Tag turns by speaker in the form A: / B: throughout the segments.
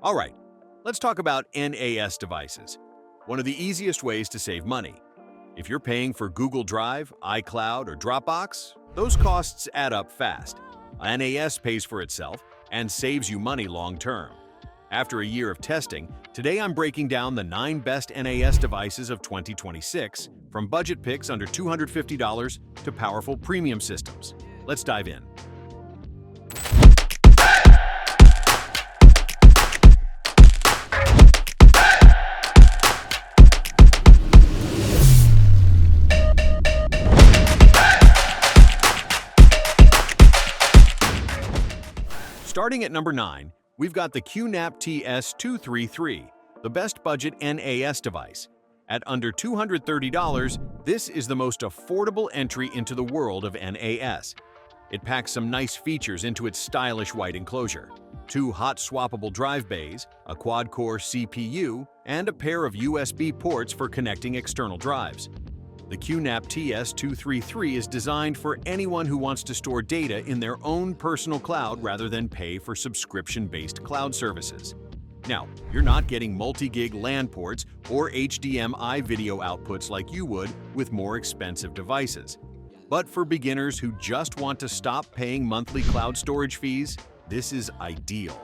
A: All right, let's talk about NAS devices, one of the easiest ways to save money. If you're paying for Google Drive, iCloud, or Dropbox, those costs add up fast. NAS pays for itself and saves you money long term. After a year of testing, today I'm breaking down the 9 best NAS devices of 2026, from budget picks under $250 to powerful premium systems. Let's dive in. Starting at number 9, we've got the QNAP TS233, the best budget NAS device. At under $230, this is the most affordable entry into the world of NAS. It packs some nice features into its stylish white enclosure: 2 hot swappable drive bays, a quad-core CPU, and a pair of USB ports for connecting external drives. The QNAP TS233 is designed for anyone who wants to store data in their own personal cloud rather than pay for subscription-based cloud services. Now, you're not getting multi-gig LAN ports or HDMI video outputs like you would with more expensive devices. But for beginners who just want to stop paying monthly cloud storage fees, this is ideal.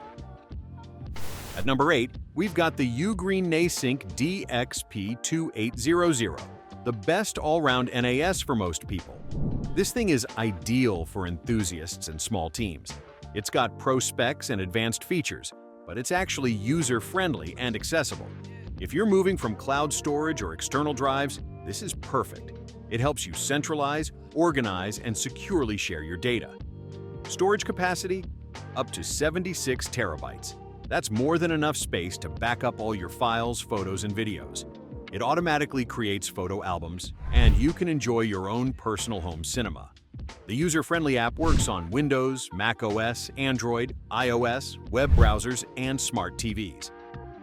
A: At number 8, we've got the Ugreen Nasync DXP2800. The best all-round NAS for most people. This thing is ideal for enthusiasts and small teams. It's got pro specs and advanced features, but it's actually user-friendly and accessible. If you're moving from cloud storage or external drives, this is perfect. It helps you centralize, organize, and securely share your data. Storage capacity? Up to 76 terabytes. That's more than enough space to back up all your files, photos, and videos. It automatically creates photo albums, and you can enjoy your own personal home cinema. The user-friendly app works on Windows, Mac OS, Android, iOS, web browsers, and smart TVs.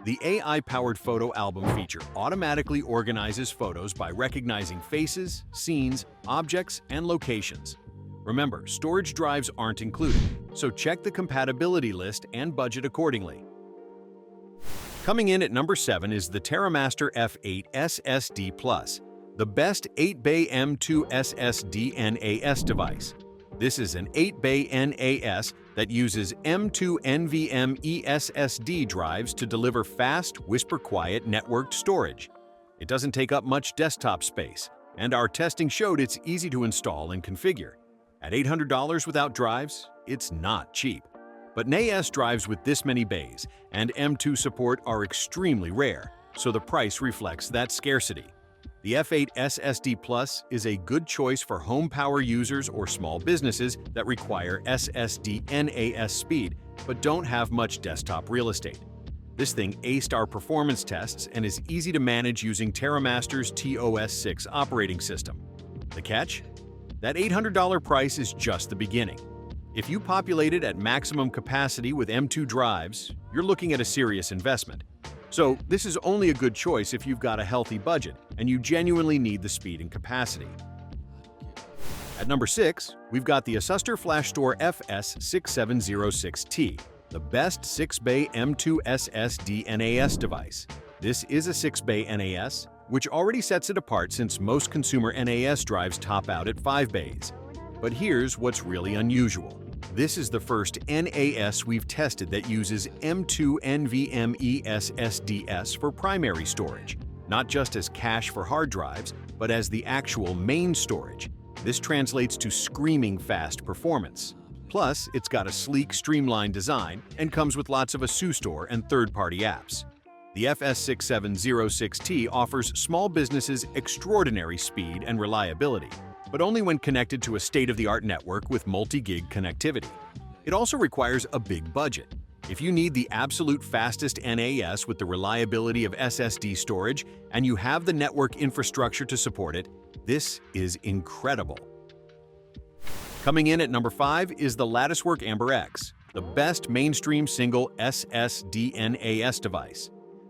A: The AI-powered photo album feature automatically organizes photos by recognizing faces, scenes, objects, and locations. Remember, storage drives aren't included, so check the compatibility list and budget accordingly. Coming in at number 7 is the TerraMaster F8 SSD Plus, the best 8-bay M2 SSD NAS device. This is an 8-bay NAS that uses M2 NVMe SSD drives to deliver fast, whisper-quiet networked storage. It doesn't take up much desktop space, and our testing showed it's easy to install and configure. At $800 without drives, it's not cheap. But NAS drives with this many bays and M2 support are extremely rare, so the price reflects that scarcity. The F8 SSD Plus is a good choice for home power users or small businesses that require SSD NAS speed but don't have much desktop real estate. This thing aced our performance tests and is easy to manage using TerraMaster's TOS6 operating system. The catch? That $800 price is just the beginning. If you populate it at maximum capacity with M2 drives, you're looking at a serious investment. So this is only a good choice if you've got a healthy budget and you genuinely need the speed and capacity. At number 6, we've got the Asustor FlashStore FS6706T, the best 6-bay M2 SSD NAS device. This is a 6-bay NAS, which already sets it apart since most consumer NAS drives top out at 5 bays. But here's what's really unusual. This is the first NAS we've tested that uses M2 NVMe SSDs for primary storage, not just as cache for hard drives, but as the actual main storage. This translates to screaming fast performance. Plus, it's got a sleek, streamlined design and comes with lots of ASU store and third-party apps. The FS6706T offers small businesses extraordinary speed and reliability, but only when connected to a state-of-the-art network with multi-gig connectivity. It also requires a big budget. If you need the absolute fastest NAS with the reliability of SSD storage and you have the network infrastructure to support it, this is incredible. Coming in at number 5 is the Latticework Amber X, the best mainstream single SSD NAS device.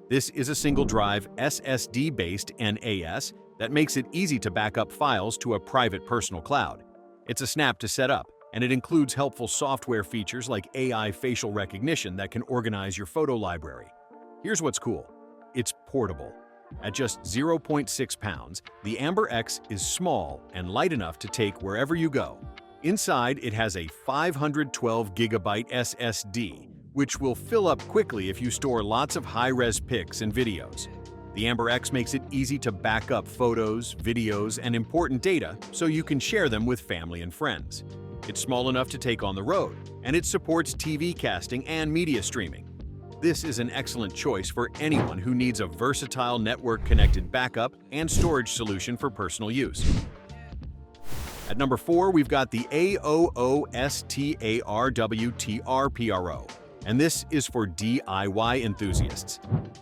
A: This is a single-drive SSD-based NAS that makes it easy to back up files to a private personal cloud. It's a snap to set up, and it includes helpful software features like AI facial recognition that can organize your photo library. Here's what's cool. It's portable. At just 0.6 pounds, the Amber X is small and light enough to take wherever you go. Inside, it has a 512GB SSD, which will fill up quickly if you store lots of high-res pics and videos. The Amber X makes it easy to back up photos, videos, and important data so you can share them with family and friends. It's small enough to take on the road, and it supports TV casting and media streaming. This is an excellent choice for anyone who needs a versatile network-connected backup and storage solution for personal use. At number 4, we've got the AOOSTARWTR-PRO, and this is for DIY enthusiasts.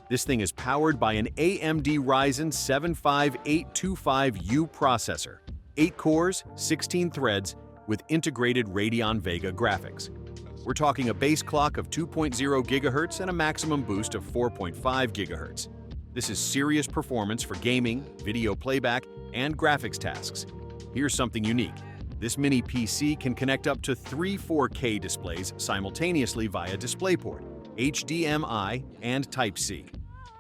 A: This thing is powered by an AMD Ryzen 7 5825U processor, 8 cores, 16 threads, with integrated Radeon Vega graphics. We're talking a base clock of 2.0 GHz and a maximum boost of 4.5 GHz. This is serious performance for gaming, video playback, and graphics tasks. Here's something unique. This mini PC can connect up to 3 4K displays simultaneously via DisplayPort, HDMI, and Type-C.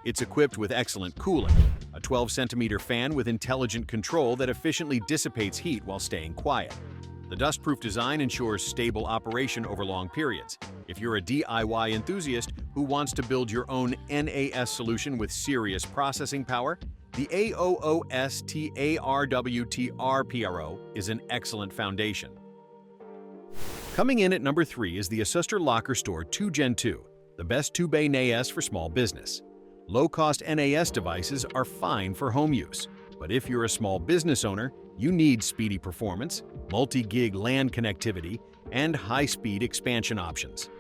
A: It's equipped with excellent cooling, a 12-centimeter fan with intelligent control that efficiently dissipates heat while staying quiet. The dust-proof design ensures stable operation over long periods. If you're a DIY enthusiast who wants to build your own NAS solution with serious processing power, the AOOSTARWTR-PRO is an excellent foundation. Coming in at number 3 is the Asustor LockerStor 2 Gen 2, the best 2-bay NAS for small business. Low-cost NAS devices are fine for home use, but if you're a small business owner, you need speedy performance, multi-gig LAN connectivity, and high-speed expansion options.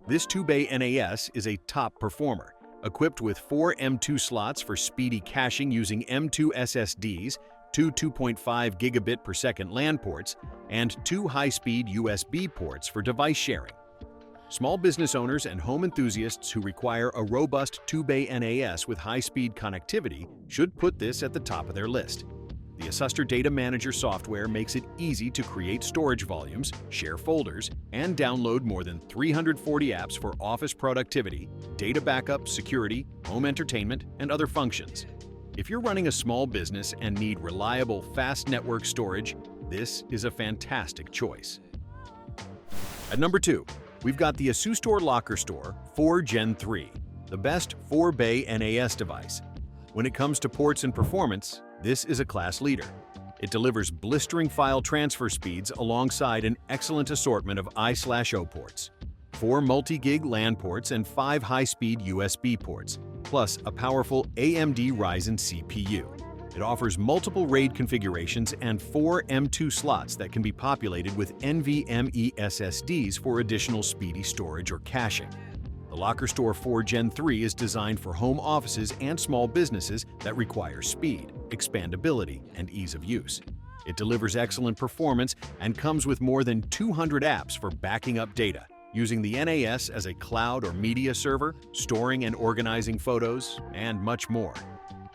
A: This 2-bay NAS is a top performer, equipped with 4 M2 slots for speedy caching using M2 SSDs, 2 2.5 gigabit per second LAN ports, and 2 high-speed USB ports for device sharing. Small business owners and home enthusiasts who require a robust 2-bay NAS with high-speed connectivity should put this at the top of their list. The Asustor Data Manager software makes it easy to create storage volumes, share folders, and download more than 340 apps for office productivity, data backup, security, home entertainment, and other functions. If you're running a small business and need reliable, fast network storage, this is a fantastic choice. At number 2, we've got the Asustor LockerStor 4 Gen 3, the best 4-bay NAS device. When it comes to ports and performance, this is a class leader. It delivers blistering file transfer speeds alongside an excellent assortment of I/O ports, 4 multi-gig LAN ports, and 5 high-speed USB ports, plus a powerful AMD Ryzen CPU. It offers multiple RAID configurations and 4 M2 slots that can be populated with NVMe SSDs for additional speedy storage or caching. The LockerStor 4 Gen 3 is designed for home offices and small businesses that require speed, expandability, and ease of use. It delivers excellent performance and comes with more than 200 apps for backing up data, using the NAS as a cloud or media server, storing and organizing photos, and much more.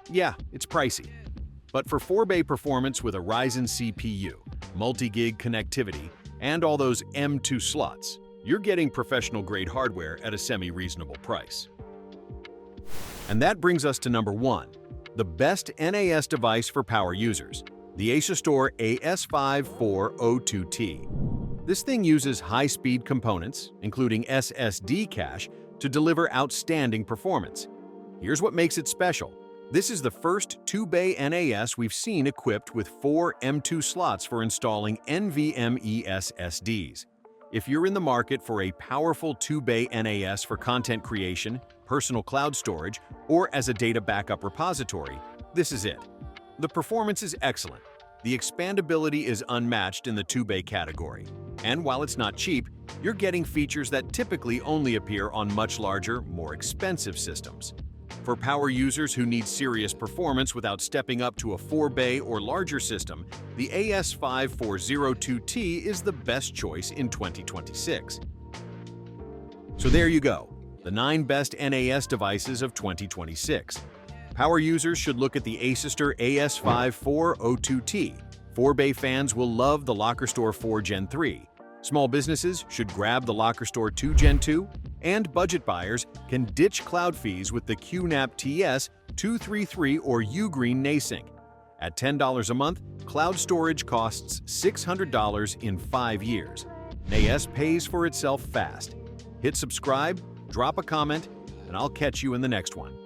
A: Yeah, it's pricey. But for 4-bay performance with a Ryzen CPU, multi-gig connectivity, and all those M2 slots, you're getting professional-grade hardware at a semi-reasonable price. And that brings us to number 1, the best NAS device for power users, the Asustor AS54002T. This thing uses high-speed components, including SSD cache, to deliver outstanding performance. Here's what makes it special. This is the first 2-bay NAS we've seen equipped with 4 M2 slots for installing NVMe SSDs. If you're in the market for a powerful 2-bay NAS for content creation, personal cloud storage, or as a data backup repository, this is it. The performance is excellent. The expandability is unmatched in the 2-bay category. And while it's not cheap, you're getting features that typically only appear on much larger, more expensive systems. For power users who need serious performance without stepping up to a 4-bay or larger system, the AS54002T is the best choice in 2026. So there you go, the 9 best NAS devices of 2026. Power users should look at the Asustor AS54002T. 4-bay fans will love the LockerStor 4 Gen 3. Small businesses should grab the Locker Store 2 Gen 2, and budget buyers can ditch cloud fees with the QNAP TS 233 or Ugreen NASync. At $10 a month, cloud storage costs $600 in 5 years. NAS pays for itself fast. Hit subscribe, drop a comment, and I'll catch you in the next one.